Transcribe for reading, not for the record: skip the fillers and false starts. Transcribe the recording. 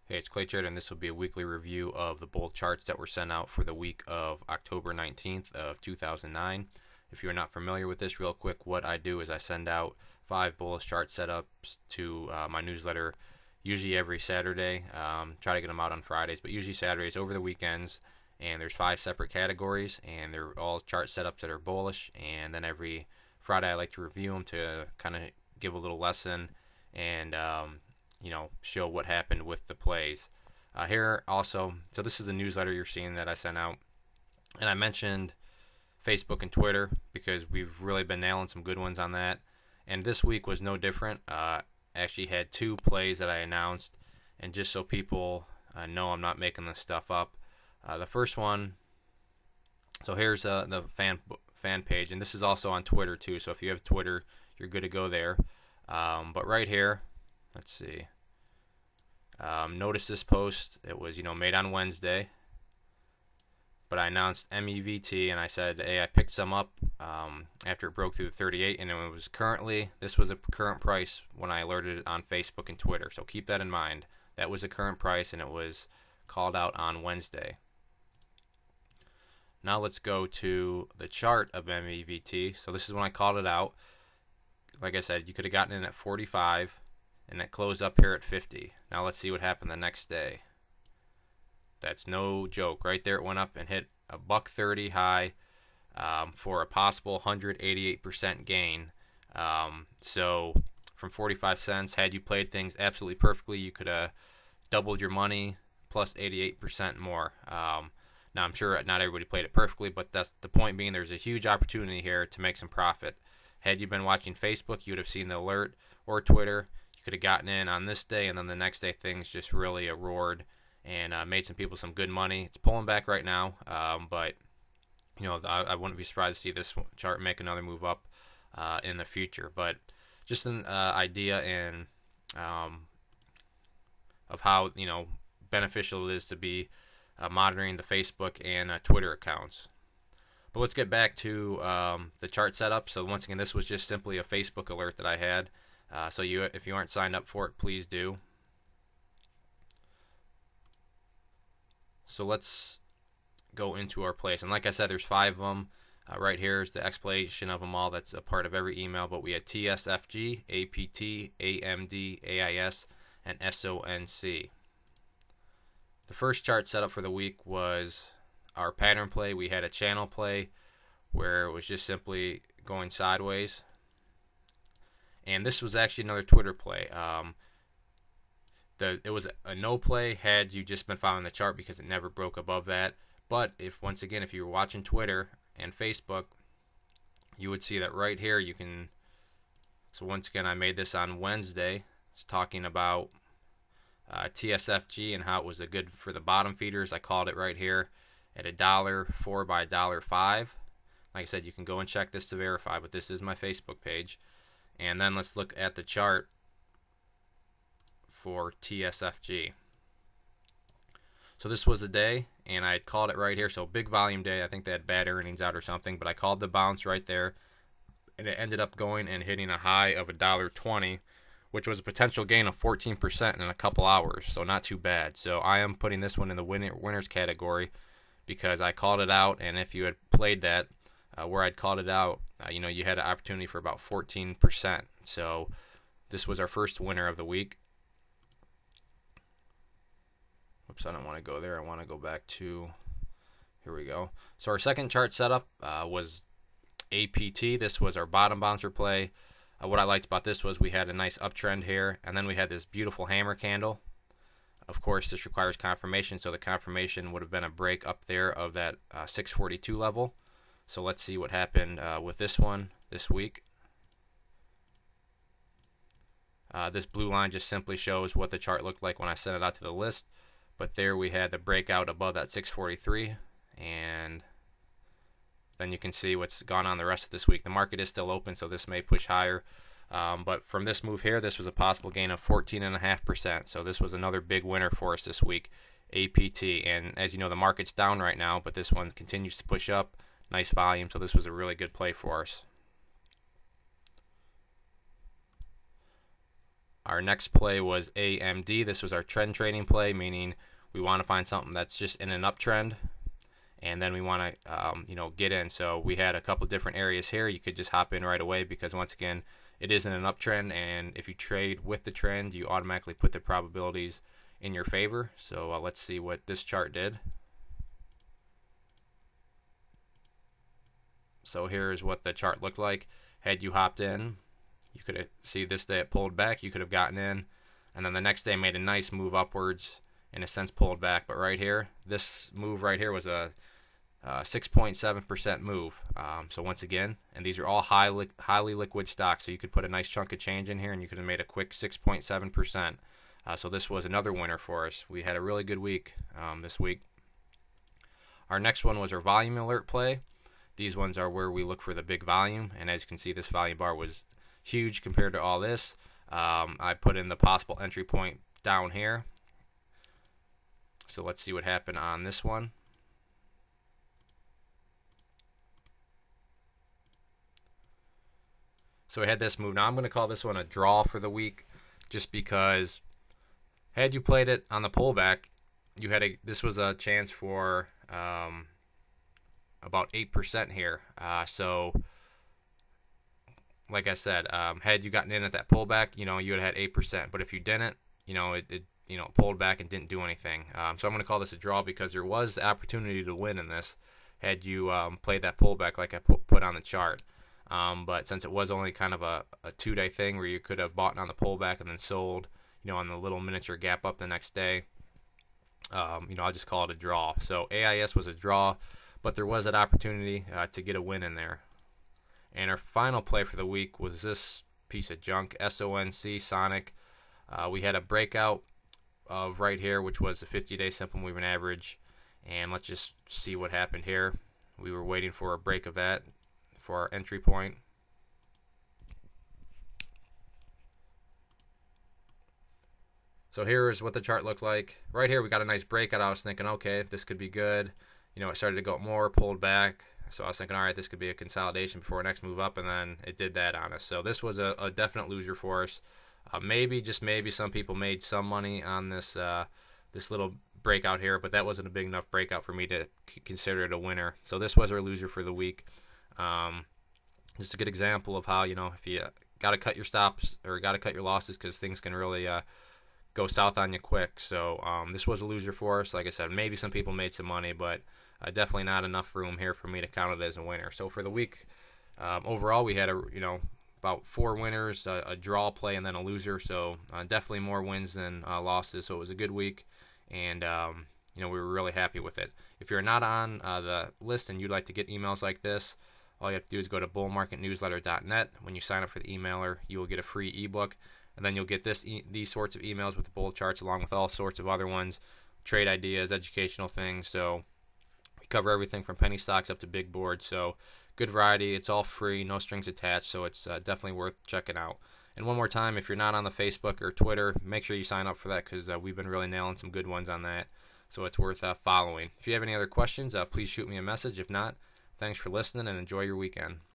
Hey, it's Clay Trader, and this will be a weekly review of the bull charts that were sent out for the week of October 19th of 2009. If you're not familiar with this, real quick, what I do is I send out 5 bullish chart setups to my newsletter, usually every Saturday. Try to get them out on Fridays, but usually Saturdays over the weekends. And there's 5 separate categories, and they're all chart setups that are bullish. And then every Friday I like to review them to kind of give a little lesson and show what happened with the plays. Here also, so this is the newsletter you're seeing that I sent out, and I mentioned Facebook and Twitter because we've really been nailing some good ones on that. And this week was no different. Actually had 2 plays that I announced, and just so people know I'm not making this stuff up. The first one, so here's the fan page, and this is also on Twitter too. So if you have Twitter, you're good to go there. But right here, let's see. Notice this post. It was made on Wednesday, but I announced MEVT and I said, hey, I picked some up after it broke through the 38, and this was a current price when I alerted it on Facebook and Twitter. So keep that in mind. That was the current price, and it was called out on Wednesday. Now let's go to the chart of MEVT. So this is when I called it out. Like I said, you could have gotten in at 45, and it closed up here at 50. Now let's see what happened the next day. That's no joke. Right there it went up and hit a $1.30 high for a possible 188% gain. So from 45 cents, had you played things absolutely perfectly, you could have doubled your money plus 88% more. Now I'm sure not everybody played it perfectly, but that's the point being, there's a huge opportunity here to make some profit. Had you been watching Facebook, you would have seen the alert, or Twitter. You could have gotten in on this day, and then the next day things just really roared and made some people some good money. It's pulling back right now, but I wouldn't be surprised to see this chart make another move up in the future. But just an idea and of how beneficial it is to be monitoring the Facebook and Twitter accounts. But let's get back to the chart setup. So once again, this was just simply a Facebook alert that I had. So if you aren't signed up for it, please do. So let's go into our plays. And like I said, there's 5 of them. Right here is the explanation of them all. That's a part of every email. But we had TSFG, APT, AMD, AIS, and SONC. The first chart setup for the week was our pattern play. We had a channel play where it was just simply going sideways. And this was actually another Twitter play. It was a no play had you just been following the chart because it never broke above that. But if you were watching Twitter and Facebook, you would see that right here you can. So once again, I made this on Wednesday. It's talking about TSFG and how it was good for the bottom feeders. I called it right here at $1.04 by $1.05. Like I said, you can go and check this to verify, but this is my Facebook page. And then let's look at the chart for TSFG. So this was the day, and I called it right here. So big volume day. I think they had bad earnings out or something, but I called the bounce right there, and it ended up going and hitting a high of $1.20, which was a potential gain of 14% in a couple hours. So not too bad. So I am putting this one in the winners category because I called it out, and if you had played that where I'd called it out, you had an opportunity for about 14%. So this was our first winner of the week. Whoops, I don't want to go there. I want to go back to, here we go. So our second chart setup was APT. This was our bottom bouncer play. What I liked about this was we had a nice uptrend here, and then we had this beautiful hammer candle. Of course, this requires confirmation, so the confirmation would have been a break up there of that 642 level. So let's see what happened with this one this week. This blue line just simply shows what the chart looked like when I sent it out to the list. But there we had the breakout above that 643, and then you can see what's gone on the rest of this week. The market is still open, so this may push higher. But from this move here, this was a possible gain of 14.5%. So this was another big winner for us this week, APT. And as you know, the market's down right now, but this one continues to push up. Nice volume, so this was a really good play for us. Our next play was AMD. This was our trend trading play, meaning we want to find something that's just in an uptrend, and then we want to get in. So we had a couple different areas here. You could just hop in right away because once again, it isn't an uptrend, and if you trade with the trend, you automatically put the probabilities in your favor. So let's see what this chart did. So here's what the chart looked like. Had you hopped in, you could see this day it pulled back. You could have gotten in, and then the next day made a nice move upwards, in a sense pulled back. But right here, this move right here was a 6.7% move. So once again, and these are all highly liquid stocks, so you could put a nice chunk of change in here and you could have made a quick 6.7%. So this was another winner for us. We had a really good week this week. Our next one was our volume alert play. These ones are where we look for the big volume, and as you can see, this volume bar was huge compared to all this. I put in the possible entry point down here. So let's see what happened on this one. So we had this move. Now I'm going to call this one a draw for the week, just because had you played it on the pullback, this was a chance for about 8% here. So like I said, had you gotten in at that pullback, you would have had 8%. But if you didn't, it pulled back and didn't do anything. So I'm going to call this a draw because there was the opportunity to win in this had you played that pullback like I put on the chart. But since it was only kind of a 2-day thing where you could have bought on the pullback and then sold, on the little miniature gap up the next day, I'll just call it a draw. So AIS was a draw, but there was that opportunity to get a win in there. And our final play for the week was this piece of junk, SONC, Sonic. We had a breakout of right here, which was the 50-day simple moving average. And let's just see what happened here. We were waiting for a break of that for our entry point. So here is what the chart looked like. Right here we got a nice breakout. I was thinking, okay, this could be good. It started to go up more, pulled back. So I was thinking, all right, this could be a consolidation before our next move up, and then it did that on us. So this was a definite loser for us. Maybe, just maybe, some people made some money on this this little breakout here, but that wasn't a big enough breakout for me to consider it a winner. So this was our loser for the week. Just a good example of how, if you got to cut your stops or got to cut your losses because things can really go south on you quick. So this was a loser for us. Like I said, maybe some people made some money, but definitely not enough room here for me to count it as a winner. So for the week, overall, we had about 4 winners, a draw play, and then a loser. So definitely more wins than losses. So it was a good week, and we were really happy with it. If you're not on the list and you'd like to get emails like this, all you have to do is go to bullmarketnewsletter.net. When you sign up for the emailer, you will get a free ebook, and then you'll get these sorts of emails with the bull charts along with all sorts of other ones, trade ideas, educational things. So we cover everything from penny stocks up to big boards. So good variety. It's all free, no strings attached. So it's definitely worth checking out. And one more time, if you're not on the Facebook or Twitter, make sure you sign up for that because we've been really nailing some good ones on that. So it's worth following. If you have any other questions, please shoot me a message. If not, thanks for listening and enjoy your weekend.